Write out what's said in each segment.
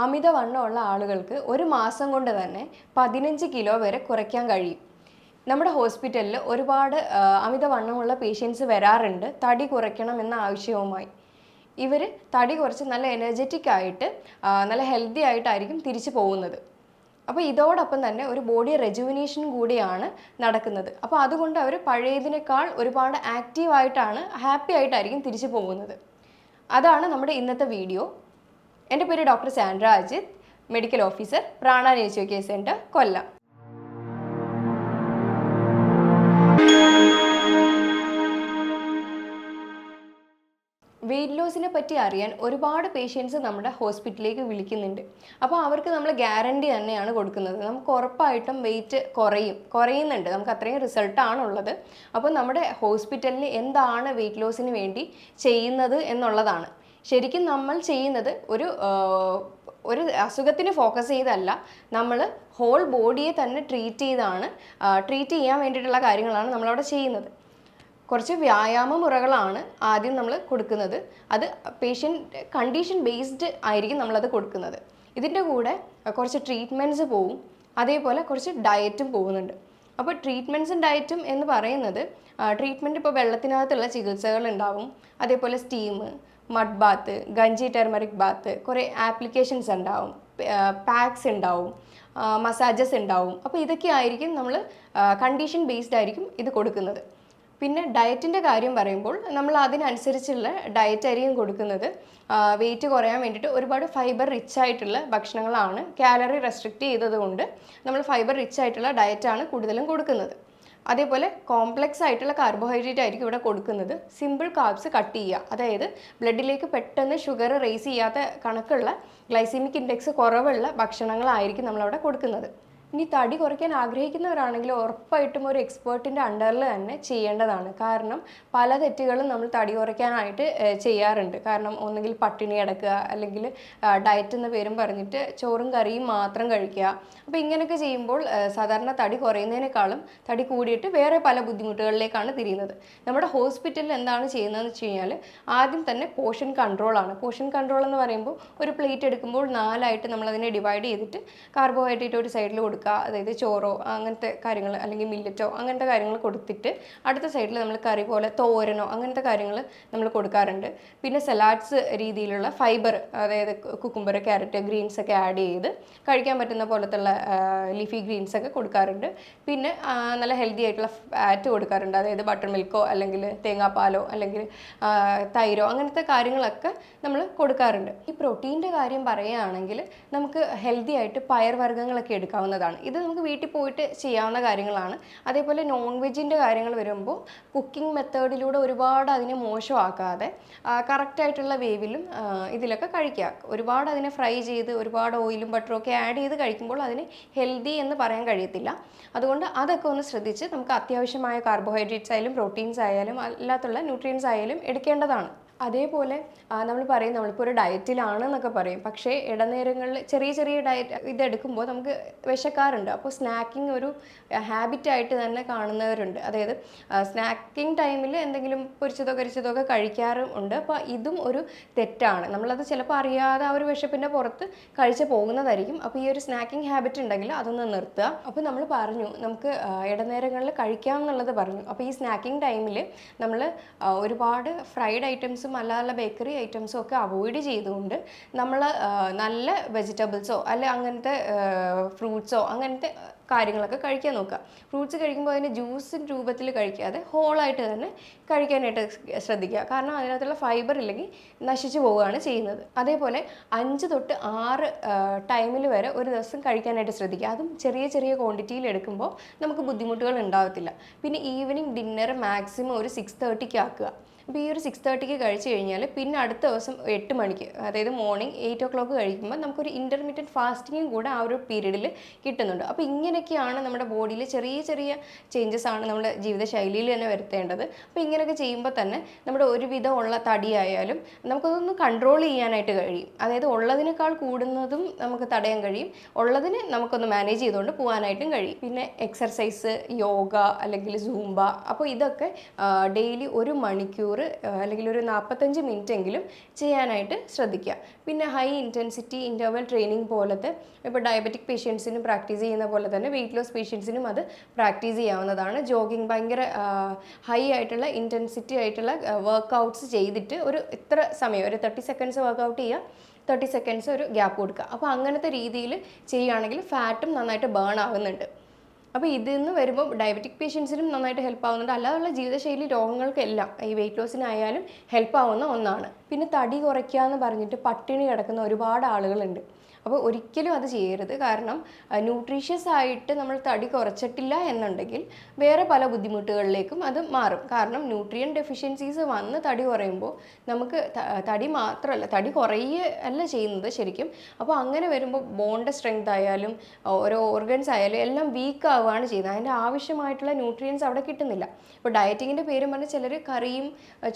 അമിതവണ്ണമുള്ള ആളുകൾക്ക് ഒരു മാസം കൊണ്ട് തന്നെ 15 കിലോ വരെ കുറയ്ക്കാൻ കഴിയും. നമ്മുടെ ഹോസ്പിറ്റലിൽ ഒരുപാട് അമിതവണ്ണമുള്ള പേഷ്യൻസ് വരാറുണ്ട് തടി കുറയ്ക്കണം എന്ന ആവശ്യവുമായി. ഇവർ തടി കുറച്ച് നല്ല എനർജറ്റിക് ആയിട്ട് നല്ല ഹെൽത്തി ആയിട്ടായിരിക്കും തിരിച്ചു പോകുന്നത്. അപ്പോൾ ഇതോടൊപ്പം തന്നെ ഒരു ബോഡി റെജുവിനേഷൻ കൂടിയാണ് നടക്കുന്നത്. അപ്പോൾ അതുകൊണ്ട് അവർ പഴയതിനേക്കാൾ ഒരുപാട് ആക്റ്റീവായിട്ടാണ് ഹാപ്പി ആയിട്ടായിരിക്കും തിരിച്ചു പോകുന്നത്. അതാണ് നമ്മുടെ ഇന്നത്തെ വീഡിയോ. എൻ്റെ പേര് doctor Sandra Ajith, medical officer, Prana nature care centre, Kollam. Weight ലോസിനെ പറ്റി അറിയാൻ ഒരുപാട് പേഷ്യൻസ് നമ്മുടെ ഹോസ്പിറ്റലിലേക്ക് വിളിക്കുന്നുണ്ട്. അപ്പോൾ അവർക്ക് നമ്മൾ ഗ്യാരണ്ടി തന്നെയാണ് കൊടുക്കുന്നത്. നമുക്ക് ഉറപ്പായിട്ടും വെയിറ്റ് കുറയുന്നുണ്ട്, നമുക്ക് അത്രയും റിസൾട്ടാണുള്ളത്. അപ്പോൾ നമ്മുടെ ഹോസ്പിറ്റലിൽ എന്താണ് വെയിറ്റ് ലോസിന് വേണ്ടി ചെയ്യുന്നത് എന്നുള്ളതാണ്. ശരിക്കും നമ്മൾ ചെയ്യുന്നത് ഒരു അസുഖത്തിന് ഫോക്കസ് ചെയ്തല്ല, നമ്മൾ ഹോൾ ബോഡിയെ തന്നെ ട്രീറ്റ് ചെയ്യാൻ വേണ്ടിയിട്ടുള്ള കാര്യങ്ങളാണ് നമ്മളവിടെ ചെയ്യുന്നത്. കുറച്ച് വ്യായാമ മുറകളാണ് ആദ്യം നമ്മൾ കൊടുക്കുന്നത്. അത് പേഷ്യൻ്റ് കണ്ടീഷൻ ബേസ്ഡ് ആയിരിക്കും നമ്മളത് കൊടുക്കുന്നത്. ഇതിൻ്റെ കൂടെ കുറച്ച് ട്രീറ്റ്മെൻറ്റ്സ് പോവും, അതേപോലെ കുറച്ച് ഡയറ്റും പോകുന്നുണ്ട്. അപ്പോൾ ട്രീറ്റ്മെൻറ്റ്സും ഡയറ്റും എന്ന് പറയുന്നത്, ട്രീറ്റ്മെൻറ്റ് ഇപ്പോൾ വെള്ളത്തിനകത്തുള്ള ചികിത്സകൾ ഉണ്ടാവും, അതേപോലെ സ്റ്റീം, മഡ് ബാത്ത്, ഗഞ്ചി ടെർമറിക് ബാത്ത്, കുറേ ആപ്ലിക്കേഷൻസ് ഉണ്ടാവും, പാക്സ് ഉണ്ടാവും, മസാജസ് ഉണ്ടാവും. അപ്പോൾ ഇതൊക്കെ ആയിരിക്കും നമ്മൾ കണ്ടീഷൻ ബേസ്ഡ് ആയിരിക്കും ഇത് കൊടുക്കുന്നത്. പിന്നെ ഡയറ്റിൻ്റെ കാര്യം പറയുമ്പോൾ നമ്മൾ അതിനനുസരിച്ചുള്ള ഡയറ്റ് ആയിരിക്കും കൊടുക്കുന്നത്. വെയിറ്റ് കുറയാൻ വേണ്ടിയിട്ട് ഒരുപാട് ഫൈബർ റിച്ച് ആയിട്ടുള്ള ഭക്ഷണങ്ങളാണ്. കാലറി റെസ്ട്രിക്റ്റ് ചെയ്തതുകൊണ്ട് നമ്മൾ ഫൈബർ റിച്ച് ആയിട്ടുള്ള ഡയറ്റാണ് കൂടുതലും കൊടുക്കുന്നത്. അതേപോലെ കോംപ്ലക്സ് ആയിട്ടുള്ള കാർബോഹൈഡ്രേറ്റ് ആയിരിക്കും ഇവിടെ കൊടുക്കുന്നത്. സിമ്പിൾ കാർബ്സ് കട്ട് ചെയ്യുക, അതായത് ബ്ലഡിലേക്ക് പെട്ടെന്ന് ഷുഗർ റേസ് ചെയ്യാത്ത കണക്കുള്ള ഗ്ലൈസീമിക് ഇൻഡെക്സ് കുറവുള്ള ഭക്ഷണങ്ങളായിരിക്കും നമ്മളവിടെ കൊടുക്കുന്നത്. ഇനി തടി കുറയ്ക്കാൻ ആഗ്രഹിക്കുന്നവരാണെങ്കിൽ ഉറപ്പായിട്ടും ഒരു എക്സ്പേർട്ടിൻ്റെ അണ്ടറിൽ തന്നെ ചെയ്യേണ്ടതാണ്. കാരണം പല തെറ്റുകളും നമ്മൾ തടി കുറയ്ക്കാനായിട്ട് ചെയ്യാറുണ്ട്. കാരണം ഒന്നുകിൽ പട്ടിണി കിടക്കുക, അല്ലെങ്കിൽ ഡയറ്റ് എന്ന പേരും പറഞ്ഞിട്ട് ചോറും കറിയും മാത്രം കഴിക്കുക. അപ്പോൾ ഇങ്ങനെയൊക്കെ ചെയ്യുമ്പോൾ സാധാരണ തടി കുറയുന്നതിനേക്കാളും തടി കൂടിയിട്ട് വേറെ പല ബുദ്ധിമുട്ടുകളിലേക്കാണ് തിരിയുന്നത്. നമ്മുടെ ഹോസ്പിറ്റലിൽ എന്താണ് ചെയ്യുന്നതെന്ന് വെച്ച് കഴിഞ്ഞാൽ ആദ്യം തന്നെ പോർഷൻ കൺട്രോളാണ്. പോർഷൻ കൺട്രോൾ എന്ന് പറയുമ്പോൾ ഒരു പ്ലേറ്റ് എടുക്കുമ്പോൾ 4ആയിട്ട് നമ്മളതിനെ ഡിവൈഡ് ചെയ്തിട്ട് കാർബോഹൈഡ്രേറ്റ് ഒരു സൈഡിൽ കൊടുക്കുക, അതായത് ചോറോ അങ്ങനത്തെ കാര്യങ്ങൾ, അല്ലെങ്കിൽ മില്ലറ്റോ അങ്ങനത്തെ കാര്യങ്ങൾ കൊടുത്തിട്ട് അടുത്ത സൈഡിൽ നമ്മൾ കറി പോലെ തോരനോ അങ്ങനത്തെ കാര്യങ്ങൾ നമ്മൾ കൊടുക്കാറുണ്ട്. പിന്നെ സലാഡ്സ് രീതിയിലുള്ള ഫൈബർ, അതായത് കുക്കുംബർ, ക്യാരറ്റ്, ഗ്രീൻസ് ഒക്കെ ആഡ് ചെയ്ത് കഴിക്കാൻ പറ്റുന്ന പോലത്തുള്ള ലീഫി ഗ്രീൻസ് ഒക്കെ കൊടുക്കാറുണ്ട്. പിന്നെ നല്ല ഹെൽത്തി ആയിട്ടുള്ള ഫാറ്റ് കൊടുക്കാറുണ്ട്, അതായത് ബട്ടർ മിൽക്കോ അല്ലെങ്കിൽ തേങ്ങാപ്പാലോ അല്ലെങ്കിൽ തൈരോ അങ്ങനത്തെ കാര്യങ്ങളൊക്കെ നമ്മൾ കൊടുക്കാറുണ്ട്. ഈ പ്രോട്ടീൻ്റെ കാര്യം പറയുകയാണെങ്കിൽ നമുക്ക് ഹെൽത്തി ആയിട്ട് പയർ വർഗ്ഗങ്ങളൊക്കെ എടുക്കാവുന്നതാണ്. ഇത് നമുക്ക് വീട്ടിൽ പോയിട്ട് ചെയ്യാവുന്ന കാര്യങ്ങളാണ്. അതേപോലെ നോൺ വെജിൻ്റെ കാര്യങ്ങൾ വരുമ്പോൾ കുക്കിംഗ് മെത്തേഡിലൂടെ ഒരുപാട് അതിനെ മോശമാക്കാതെ കറക്റ്റായിട്ടുള്ള വേവിലും ഇതിലൊക്കെ കഴിക്കുക. ഒരുപാട് അതിനെ ഫ്രൈ ചെയ്ത് ഒരുപാട് ഓയിലും ബട്ടറും ഒക്കെ ആഡ് ചെയ്ത് കഴിക്കുമ്പോൾ അതിന് ഹെൽത്തി എന്ന് പറയാൻ കഴിയത്തില്ല. അതുകൊണ്ട് അതൊക്കെ ഒന്ന് ശ്രദ്ധിച്ച് നമുക്ക് അത്യാവശ്യമായ കാർബോഹൈഡ്രേറ്റ്സ് ആയാലും പ്രോട്ടീൻസ് ആയാലും അല്ലാത്തുള്ള ന്യൂട്രിയൻസ് ആയാലും എടുക്കേണ്ടതാണ്. അതേപോലെ നമ്മളിപ്പോൾ ഒരു ഡയറ്റിലാണെന്നൊക്കെ പറയും, പക്ഷേ ഇടനേരങ്ങളിൽ ചെറിയ ഡയറ്റ് ഇതെടുക്കുമ്പോൾ നമുക്ക് വിശക്കാറുണ്ട്. അപ്പോൾ സ്നാക്കിംഗ് ഒരു ഹാബിറ്റായിട്ട് തന്നെ കാണുന്നവരുണ്ട്. അതായത് സ്നാക്കിംഗ് ടൈമിൽ എന്തെങ്കിലും പൊരിച്ചതോ ഒക്കെ കഴിക്കാറുമുണ്ട്. അപ്പോൾ ഇതും ഒരു തെറ്റാണ്. നമ്മളത് ചിലപ്പോൾ അറിയാതെ ആ ഒരു വിശപ്പിൻ്റെ പുറത്ത് കഴിച്ച് പോകുന്നതായിരിക്കും. അപ്പോൾ ഈ ഒരു സ്നാക്കിംഗ് ഹാബിറ്റ് ഉണ്ടെങ്കിൽ അതൊന്ന് നിർത്തുക. അപ്പോൾ നമ്മൾ പറഞ്ഞു നമുക്ക് ഇടനേരങ്ങളിൽ കഴിക്കാം എന്നുള്ളത് പറഞ്ഞു. അപ്പോൾ ഈ സ്നാക്കിംഗ് ടൈമിൽ നമ്മൾ ഒരുപാട് ഫ്രൈഡ് ഐറ്റംസും അല്ലാതെ ബേക്കറി ഐറ്റംസും ഒക്കെ അവോയ്ഡ് ചെയ്തുകൊണ്ട് നമ്മൾ നല്ല വെജിറ്റബിൾസോ അല്ലെ അങ്ങനത്തെ ഫ്രൂട്ട്സോ അങ്ങനത്തെ കാര്യങ്ങളൊക്കെ കഴിക്കാൻ നോക്കുക. ഫ്രൂട്ട്സ് കഴിക്കുമ്പോൾ അതിന് ജ്യൂസ് രൂപത്തിൽ കഴിക്കാതെ ഹോളായിട്ട് തന്നെ കഴിക്കാനായിട്ട് ശ്രദ്ധിക്കുക. കാരണം അതിനകത്തുള്ള ഫൈബർ ഇല്ലെങ്കിൽ നശിച്ചു പോവുകയാണ് ചെയ്യുന്നത്. അതേപോലെ 5 തൊട്ട് 6 ടൈമിൽ വരെ ഒരു ദിവസം കഴിക്കാനായിട്ട് ശ്രദ്ധിക്കുക. അതും ചെറിയ ക്വാണ്ടിറ്റിയിൽ എടുക്കുമ്പോൾ നമുക്ക് ബുദ്ധിമുട്ടുകൾ ഉണ്ടാകത്തില്ല. പിന്നെ ഈവനിങ് ഡിന്നർ മാക്സിമം ഒരു 6:30 ആക്കുക. അപ്പോൾ ഈ ഒരു 6:30 കഴിച്ച് കഴിഞ്ഞാൽ പിന്നെ അടുത്ത ദിവസം 8 മണിക്ക്, അതായത് മോർണിംഗ് 8 o'clock കഴിക്കുമ്പോൾ നമുക്കൊരു ഇൻ്റർമീഡിയറ്റ് ഫാസ്റ്റിങ്ങും കൂടെ ആ ഒരു പീരീഡിൽ കിട്ടുന്നുണ്ട്. അപ്പോൾ ഇങ്ങനെയൊക്കെയാണ് നമ്മുടെ ബോഡിയിൽ ചെറിയ ചേഞ്ചസ് ആണ് നമ്മുടെ ജീവിതശൈലിയിൽ തന്നെ വരുത്തേണ്ടത്. അപ്പോൾ ഇങ്ങനെയൊക്കെ ചെയ്യുമ്പോൾ തന്നെ നമ്മുടെ ഒരുവിധം ഉള്ള തടിയായാലും നമുക്കതൊന്ന് കൺട്രോൾ ചെയ്യാനായിട്ട് കഴിയും. അതായത് ഉള്ളതിനേക്കാൾ കൂടുന്നതും നമുക്ക് തടയാൻ കഴിയും, ഉള്ളതിന് നമുക്കൊന്ന് മാനേജ് ചെയ്തുകൊണ്ട് പോകാനായിട്ടും കഴിയും. പിന്നെ എക്സർസൈസ്, യോഗ അല്ലെങ്കിൽ സൂംബ, അപ്പോൾ ഇതൊക്കെ ഡെയിലി 1 മണിക്കൂർ മണിക്കൂർ അല്ലെങ്കിൽ ഒരു 45 മിനിറ്റ് എങ്കിലും ചെയ്യാനായിട്ട് ശ്രദ്ധിക്കുക. പിന്നെ ഹൈ ഇൻറ്റൻസിറ്റി ഇൻ്റർവൽ ട്രെയിനിങ് പോലത്തെ ഇപ്പോൾ ഡയബറ്റിക് പേഷ്യൻസിനും പ്രാക്ടീസ് ചെയ്യുന്ന പോലെ തന്നെ വെയിറ്റ് ലോസ് പേഷ്യൻസിനും അത് പ്രാക്ടീസ് ചെയ്യാവുന്നതാണ്. ജോഗിങ് ഭയങ്കര ഹൈ ആയിട്ടുള്ള ഇൻറ്റൻസിറ്റി ആയിട്ടുള്ള വർക്കൗട്ട്സ് ചെയ്തിട്ട് ഒരു ഇത്ര സമയം ഒരു 30 സെക്കൻഡ്സ് വർക്കൗട്ട് ചെയ്യുക, 30 സെക്കൻഡ്സ് ഒരു ഗ്യാപ്പ് കൊടുക്കുക. അപ്പോൾ അങ്ങനത്തെ രീതിയിൽ ചെയ്യുകയാണെങ്കിൽ ഫാറ്റും നന്നായിട്ട് ബേൺ ആവുന്നുണ്ട്. അപ്പോൾ ഇതിൽ നിന്ന് വരുമ്പോൾ ഡയബറ്റിക് പേഷ്യൻസിനും നന്നായിട്ട് ഹെൽപ്പ് ആവുന്നുണ്ട്. അല്ലാതുള്ള ജീവിതശൈലി രോഗങ്ങൾക്കെല്ലാം ഈ വെയിറ്റ് ലോസിനായാലും ഹെൽപ്പ് ആവുന്ന ഒന്നാണ്. പിന്നെ തടി കുറയ്ക്കുക എന്ന് പറഞ്ഞിട്ട് പട്ടിണി കിടക്കുന്ന ഒരുപാട് ആളുകളുണ്ട്. അപ്പോൾ ഒരിക്കലും അത് ചെയ്യരുത്. കാരണം ന്യൂട്രീഷ്യസ് ആയിട്ട് നമ്മൾ തടി കുറച്ചിട്ടില്ല എന്നുണ്ടെങ്കിൽ വേറെ പല ബുദ്ധിമുട്ടുകളിലേക്കും അത് മാറും. കാരണം ന്യൂട്രിയൻ ഡെഫിഷ്യൻസീസ് വന്ന് തടി കുറയുമ്പോൾ നമുക്ക് തടി മാത്രമല്ല, തടി കുറയല്ല ചെയ്യുന്നത് ശരിക്കും. അപ്പോൾ അങ്ങനെ വരുമ്പോൾ ബോണിൻ്റെ സ്ട്രെങ്ത് ആയാലും ഓരോ ഓർഗൻസ് ആയാലും എല്ലാം വീക്ക് ആവുകയാണ് ചെയ്യുന്നത്. അതിൻ്റെ ആവശ്യമായിട്ടുള്ള ന്യൂട്രിയൻസ് അവിടെ കിട്ടുന്നില്ല. ഇപ്പോൾ ഡയറ്റിങ്ങിൻ്റെ പേരും പറഞ്ഞ് ചിലർ കറിയും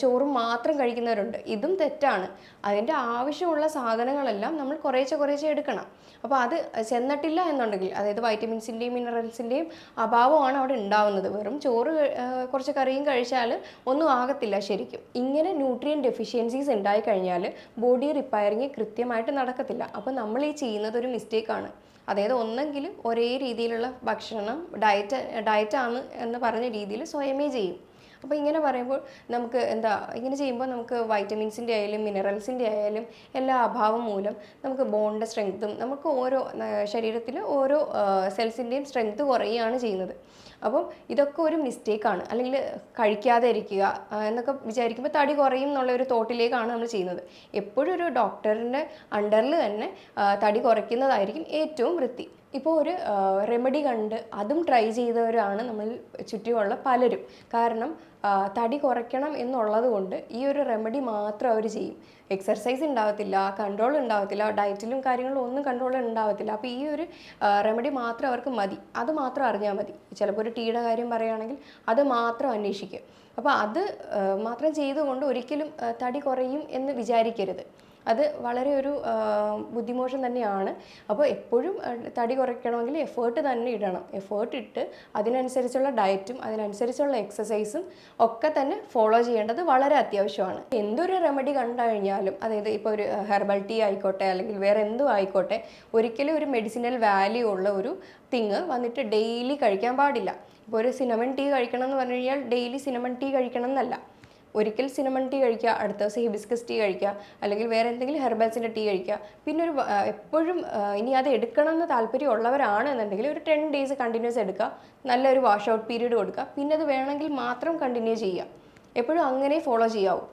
ചോറും മാത്രം കഴിക്കുന്നവരുണ്ട്. ഇതും തെറ്റാണ്. അതിൻ്റെ ആവശ്യമുള്ള സാധനങ്ങളെല്ലാം നമ്മൾ കുറേശ്ശെ എടുക്കണം. അപ്പോൾ അത് ചെന്നിട്ടില്ല എന്നുണ്ടെങ്കിൽ, അതായത് വൈറ്റമിൻസിൻ്റെയും മിനറൽസിൻ്റെയും അഭാവമാണ് അവിടെ ഉണ്ടാവുന്നത്. വെറും ചോറ് കുറച്ച് കറിയും കഴിച്ചാൽ ഒന്നും ആകത്തില്ല ശരിക്കും. ഇങ്ങനെ ന്യൂട്രിയൻ ഡെഫിഷ്യൻസീസ് ഉണ്ടായിക്കഴിഞ്ഞാൽ ബോഡി റിപ്പയറിങ് കൃത്യമായിട്ട് നടക്കത്തില്ല. അപ്പോൾ നമ്മൾ ഈ ചെയ്യുന്നത് ഒരു മിസ്റ്റേക്കാണ്. അതായത് ഒന്നെങ്കിൽ ഒരേ രീതിയിലുള്ള ഭക്ഷണം ഡയറ്റാണ് എന്ന് പറഞ്ഞ രീതിയിൽ സ്വയമേ ചെയ്യും. അപ്പോൾ ഇങ്ങനെ പറയുമ്പോൾ നമുക്ക് ഇങ്ങനെ ചെയ്യുമ്പോൾ നമുക്ക് വൈറ്റമിൻസിൻ്റെ ആയാലും മിനറൽസിൻ്റെ ആയാലും എല്ലാ അഭാവം മൂലം നമുക്ക് ബോണിൻ്റെ സ്ട്രെങ്ത്തും നമുക്ക് ഓരോ ശരീരത്തിൽ ഓരോ സെൽസിൻ്റെയും സ്ട്രെങ്ത്ത് കുറയുകയാണ് ചെയ്യുന്നത്. അപ്പം ഇതൊക്കെ ഒരു മിസ്റ്റേക്കാണ്. അല്ലെങ്കിൽ കഴിക്കാതെ ഇരിക്കുക എന്നൊക്കെ വിചാരിക്കുമ്പോൾ തടി കുറയും എന്നുള്ള ഒരു തോട്ടിലേക്കാണ് നമ്മൾ ചെയ്യുന്നത്. എപ്പോഴും ഒരു ഡോക്ടറിൻ്റെ അണ്ടറിൽ തന്നെ തടി കുറയ്ക്കുന്നതായിരിക്കും ഏറ്റവും വൃത്തി. ഇപ്പോൾ ഒരു റെമഡി കണ്ട് അതും ട്രൈ ചെയ്തവരാണ് നമ്മൾ ചുറ്റുമുള്ള പലരും. കാരണം തടി കുറയ്ക്കണം എന്നുള്ളത് കൊണ്ട് ഈ ഒരു റെമഡി മാത്രം അവർ ചെയ്യും. എക്സർസൈസ് ഉണ്ടാവത്തില്ല, കൺട്രോൾ ഉണ്ടാവത്തില്ല, ഡയറ്റിലും കാര്യങ്ങളും ഒന്നും കൺട്രോൾ ഉണ്ടാവത്തില്ല. അപ്പോൾ ഈ ഒരു റെമഡി മാത്രം അവർക്ക് മതി, അത് മാത്രം അറിഞ്ഞാൽ മതി. ചിലപ്പോൾ ഒരു ടീയുടെ കാര്യം പറയുകയാണെങ്കിൽ അത് മാത്രം അന്വേഷിക്കുക. അപ്പോൾ അത് മാത്രം ചെയ്തുകൊണ്ട് ഒരിക്കലും തടി കുറയും എന്ന് വിചാരിക്കരുത്. അത് വളരെ ഒരു ബുദ്ധിമോശം തന്നെയാണ്. അപ്പോൾ എപ്പോഴും തടി കുറയ്ക്കണമെങ്കിൽ എഫേർട്ട് തന്നെ ഇടണം. എഫേർട്ട് ഇട്ട് അതിനനുസരിച്ചുള്ള ഡയറ്റും അതിനനുസരിച്ചുള്ള എക്സസൈസും ഒക്കെ തന്നെ ഫോളോ ചെയ്യേണ്ടത് വളരെ അത്യാവശ്യമാണ്. എന്തൊരു റെമഡി കണ്ടു കഴിഞ്ഞാലും, അതായത് ഇപ്പോൾ ഒരു ഹെർബൽ ടീ ആയിക്കോട്ടെ അല്ലെങ്കിൽ വേറെ എന്തും ആയിക്കോട്ടെ, ഒരിക്കലും ഒരു മെഡിസിനൽ വാല്യൂ ഉള്ള ഒരു തിങ് വന്നിട്ട് ഡെയിലി കഴിക്കാൻ പാടില്ല. ഇപ്പോൾ ഒരു സിനമൺ ടീ കഴിക്കണം എന്ന് പറഞ്ഞു കഴിഞ്ഞാൽ ഡെയിലി സിനമൺ ടീ കഴിക്കണം എന്നല്ല. ഒരിക്കൽ സിനമൺ ടീ കഴിക്കുക, അടുത്ത ദിവസം ഹിബിസ്കസ് ടീ കഴിക്കുക, അല്ലെങ്കിൽ വേറെ എന്തെങ്കിലും ഹെർബൽസിൻ്റെ ടീ കഴിക്കുക. പിന്നെ ഒരു എപ്പോഴും ഇനി അത് എടുക്കണം എന്ന് താല്പര്യമുള്ളവരാണ് എന്നുണ്ടെങ്കിൽ ഒരു 10 days കണ്ടിന്യൂസ് എടുക്കുക, നല്ലൊരു വാഷ് ഔട്ട് പീരീഡ് കൊടുക്കുക, പിന്നെ അത് വേണമെങ്കിൽ മാത്രം കണ്ടിന്യൂ ചെയ്യുക. എപ്പോഴും അങ്ങനെ ഫോളോ ചെയ്യാവൂ.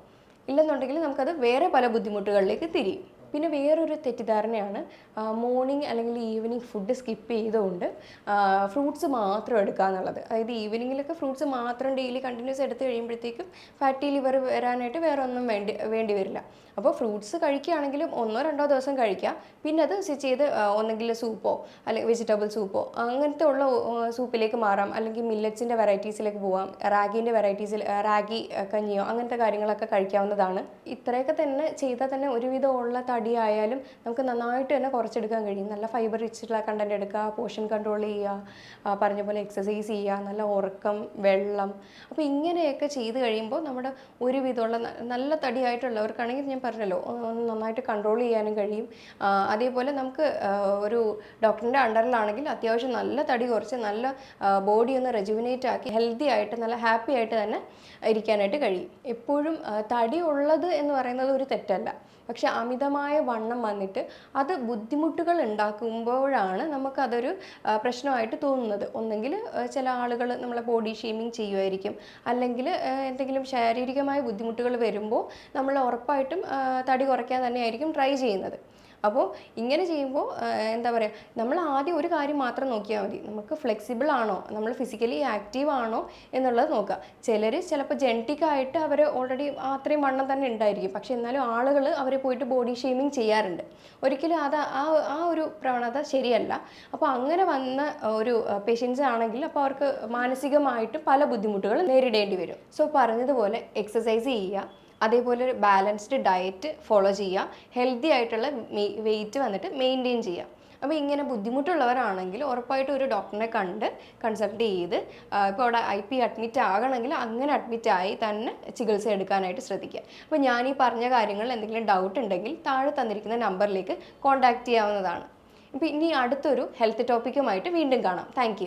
ഇല്ലെന്നുണ്ടെങ്കിൽ നമുക്കത് വേറെ പല ബുദ്ധിമുട്ടുകളിലേക്ക് തിരിയും. പിന്നെ വേറൊരു തെറ്റിദ്ധാരണയാണ് മോർണിംഗ് അല്ലെങ്കിൽ ഈവനിങ് ഫുഡ് സ്കിപ്പ് ചെയ്തുകൊണ്ട് ഫ്രൂട്ട്സ് മാത്രം എടുക്കുക എന്നുള്ളത്. അതായത് ഈവനിങ്ങിലൊക്കെ ഫ്രൂട്ട്സ് മാത്രം ഡെയിലി കണ്ടിന്യൂസ് എടുത്ത് കഴിയുമ്പോഴത്തേക്കും ഫാറ്റി ലിവർ വരാനായിട്ട് വേറെ ഒന്നും വേണ്ടി വരില്ല. അപ്പോൾ ഫ്രൂട്ട്സ് കഴിക്കുകയാണെങ്കിലും 1-2 ദിവസം കഴിക്കുക, പിന്നെ അത് സ്വിച്ച് ചെയ്ത് ഒന്നെങ്കിൽ സൂപ്പോ അല്ലെങ്കിൽ വെജിറ്റബിൾ സൂപ്പോ അങ്ങനത്തെ ഉള്ള സൂപ്പിലേക്ക് മാറാം. അല്ലെങ്കിൽ മില്ലറ്റ്സിൻ്റെ വെറൈറ്റീസിലേക്ക് പോവാം, റാഗീൻ്റെ വെറൈറ്റീസിൽ റാഗി കഞ്ഞിയോ അങ്ങനത്തെ കാര്യങ്ങളൊക്കെ കഴിക്കാവുന്നതാണ്. ഇത്രയൊക്കെ തന്നെ ചെയ്താൽ തന്നെ ഒരുവിധമുള്ള തടി ആയാലും നമുക്ക് നന്നായിട്ട് തന്നെ കുറച്ചെടുക്കാൻ കഴിയും. നല്ല ഫൈബർ റിച്ചുള്ള കണ്ടന്റ് എടുക്കുക, പോർഷൻ കൺട്രോൾ ചെയ്യുക, പറഞ്ഞ പോലെ എക്സസൈസ് ചെയ്യുക, നല്ല ഉറക്കം, വെള്ളം. അപ്പോൾ ഇങ്ങനെയൊക്കെ ചെയ്ത് കഴിയുമ്പോൾ നമ്മുടെ ഒരുവിധമുള്ള നല്ല തടിയായിട്ടുള്ളവർക്കാണെങ്കിൽ ഞാൻ പറഞ്ഞല്ലോ നന്നായിട്ട് കൺട്രോൾ ചെയ്യാനും കഴിയും. അതേപോലെ നമുക്ക് ഒരു ഡോക്ടറിൻ്റെ അണ്ടറിലാണെങ്കിൽ അത്യാവശ്യം നല്ല തടി കുറച്ച് നല്ല ബോഡി ഒന്ന് റെജുവിനേറ്റ് ആക്കി ഹെൽത്തി ആയിട്ട് നല്ല ഹാപ്പി ആയിട്ട് തന്നെ ഇരിക്കാനായിട്ട് കഴിയും. എപ്പോഴും തടി ഉള്ളത് എന്ന് പറയുന്നത് ഒരു തെറ്റല്ല. പക്ഷെ അമിതമായ വണ്ണം വന്നിട്ട് അത് ബുദ്ധിമുട്ടുകൾ ഉണ്ടാക്കുമ്പോഴാണ് നമുക്കതൊരു പ്രശ്നമായിട്ട് തോന്നുന്നത്. ഒന്നെങ്കിൽ ചില ആളുകൾ നമ്മളെ ബോഡി ഷെയ്മിങ് ചെയ്യുമായിരിക്കും, അല്ലെങ്കിൽ എന്തെങ്കിലും ശാരീരികമായ ബുദ്ധിമുട്ടുകൾ വരുമ്പോൾ നമ്മൾ ഉറപ്പായിട്ടും തടി കുറയ്ക്കാൻ തന്നെയായിരിക്കും ട്രൈ ചെയ്യുന്നത്. അപ്പോൾ ഇങ്ങനെ ചെയ്യുമ്പോൾ എന്താ പറയുക, നമ്മൾ ആദ്യം ഒരു കാര്യം മാത്രം നോക്കിയാൽ മതി. നമുക്ക് ഫ്ലെക്സിബിൾ ആണോ, നമ്മൾ ഫിസിക്കലി ആക്റ്റീവ് ആണോ എന്നുള്ളത് നോക്കുക. ചിലപ്പോൾ ജെനറ്റിക് ആയിട്ട് അവർ ഓൾറെഡി അത്രയും വണ്ണം തന്നെ ഉണ്ടായിരിക്കും, പക്ഷെ എന്നാലും ആളുകൾ അവരെ പോയിട്ട് ബോഡി ഷെയ്മിങ് ചെയ്യാറുണ്ട്. ഒരിക്കലും അത് ആ ഒരു പ്രവണത ശരിയല്ല. അപ്പോൾ അങ്ങനെ വന്ന ഒരു പേഷ്യൻസ് ആണെങ്കിൽ അപ്പോൾ അവർക്ക് മാനസികമായിട്ട് പല ബുദ്ധിമുട്ടുകൾ നേരിടേണ്ടി വരും. സോ പറഞ്ഞതുപോലെ എക്സസൈസ് ചെയ്യുക, അതേപോലെ ഒരു ബാലൻസ്ഡ് ഡയറ്റ് ഫോളോ ചെയ്യുക, ഹെൽത്തി ആയിട്ടുള്ള വെയിറ്റ് വന്നിട്ട് മെയിൻറ്റെയിൻ ചെയ്യുക. അപ്പോൾ ഇങ്ങനെ ബുദ്ധിമുട്ടുള്ളവരാണെങ്കിൽ ഉറപ്പായിട്ടും ഒരു ഡോക്ടറിനെ കണ്ട് കൺസൾട്ട് ചെയ്ത് ഇപ്പോൾ അവിടെ IP അഡ്മിറ്റ് ആകണമെങ്കിൽ അങ്ങനെ അഡ്മിറ്റായി തന്നെ ചികിത്സ എടുക്കാനായിട്ട് ശ്രദ്ധിക്കുക. അപ്പോൾ ഞാൻ ഈ പറഞ്ഞ കാര്യങ്ങളിൽ എന്തെങ്കിലും ഡൗട്ട് ഉണ്ടെങ്കിൽ താഴെ തന്നിരിക്കുന്ന നമ്പറിലേക്ക് കോൺടാക്റ്റ് ചെയ്യാവുന്നതാണ്. ഇപ്പം ഇനി അടുത്തൊരു ഹെൽത്ത് ടോപ്പിക്കുമായിട്ട് വീണ്ടും കാണാം. താങ്ക്